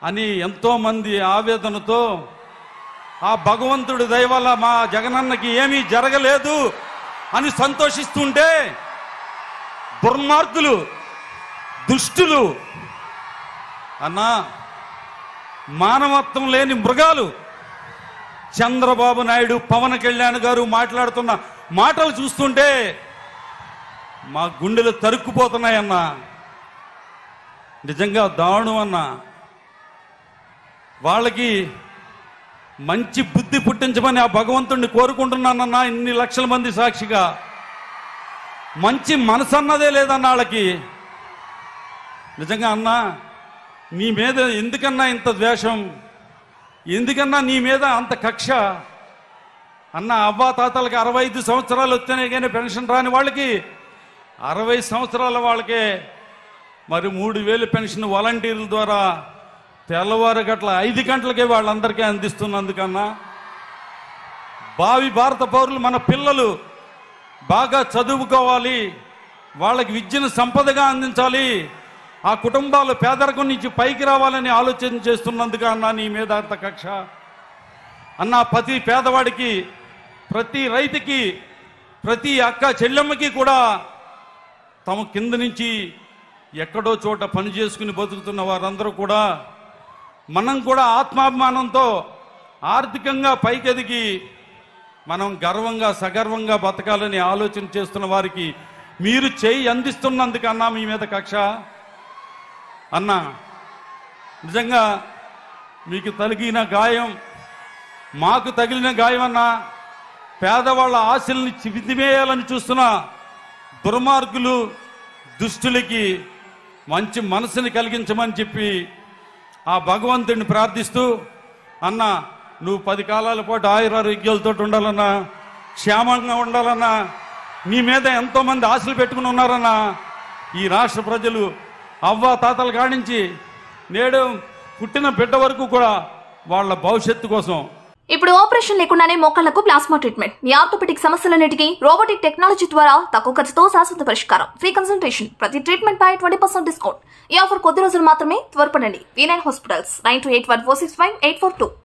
అని ఎంతోమంది ఆవేదనతో ఆ భగవంతుడి దయ వల్ల మా జగనన్నకి ఏమీ జరగలేదు అని సంతోషిస్తుంటే దుర్మార్గులు, దుష్టులు, అన్నా మానవత్వం లేని మృగాలు చంద్రబాబు నాయుడు, పవన్ కళ్యాణ్ గారు మాట్లాడుతున్న మాటలు చూస్తుంటే మా గుండెలు తరుక్కుపోతున్నాయన్నా. నిజంగా దారుణం అన్నా. వాళ్ళకి మంచి బుద్ధి పుట్టించమని ఆ భగవంతుడిని కోరుకుంటున్నానన్నా. ఇన్ని లక్షల మంది సాక్షిగా మంచి మనసు అన్నదే లేదన్న వాళ్ళకి. నిజంగా అన్నా, నీ మీద ఎందుకన్నా ఇంత ద్వేషం, ఎందుకన్నా నీ మీద అంత కక్ష అన్న? అవ్వా తాతలకి 65 సంవత్సరాలు వస్తేనే కానీ పెన్షన్ రాని వాళ్ళకి 60 సంవత్సరాల వాళ్ళకే మరి 3000 పెన్షన్ వాలంటీర్ల ద్వారా తెల్లవారు గట్ల 5 గంటలకే వాళ్ళందరికీ అందిస్తున్నందుకన్నా, భావి భారత పౌరులు మన పిల్లలు బాగా చదువుకోవాలి, వాళ్ళకి విద్యను సంపదగా అందించాలి, ఆ కుటుంబాలు పేదరికం నుంచి పైకి రావాలని ఆలోచన చేస్తున్నందుకు అన్నా నీ మీద అంత కక్ష అన్నా. ప్రతి పేదవాడికి, ప్రతి రైతుకి, ప్రతి అక్క చెల్లెమ్మకి కూడా తమ కింద నుంచి ఎక్కడో చోట పని చేసుకుని బతుకుతున్న వారందరూ కూడా మనం కూడా ఆత్మాభిమానంతో ఆర్థికంగా పైకెదిగి మనం గర్వంగా సగర్వంగా బతకాలని ఆలోచన చేస్తున్న వారికి మీరు చేయి అందిస్తున్నందుకన్నా మీ మీద కక్ష అన్నా. నిజంగా మీకు తగిలిన గాయం మాకు తగిలిన గాయం అన్నా. పేదవాళ్ళ ఆశల్ని చివిదివేయాలని చూస్తున్న దుర్మార్గులు, దుష్టులకి మంచి మనసుని కలిగించమని చెప్పి ఆ భగవంతుడిని ప్రార్థిస్తూ, అన్న నువ్వు 10 కాలాల పాటు ఆయురారోగ్యాలతో ఉండాలన్నా, క్షేమంగా ఉండాలన్నా. నీ మీద ఎంతోమంది ఆశలు పెట్టుకుని ఉన్నారన్నా. ఈ రాష్ట్ర ప్రజలు అవ్వ తాతల కాడించి నేడు పుట్టిన బిడ్డ వరకు కూడా వాళ్ళ భవిష్యత్తు కోసం. ఇప్పుడు ఆపరేషన్ లేకుండానే మోకాళ్లకు ప్లాస్మా ట్రీట్మెంట్. మీ ఆర్థోపెటిక్ సమస్యలన్నిటికీ రోబోటిక్ టెక్నాలజీ ద్వారా తక్కువ ఖర్చుతో శాశ్వత పరిష్కారం. Free consultation. ప్రతి ట్రీట్మెంట్ పై 20% డిస్కౌంట్. ఈ ఆఫర్ కొద్ది రోజులు మాత్రమే. త్వరపడండి. V9 hospitals 9281465842.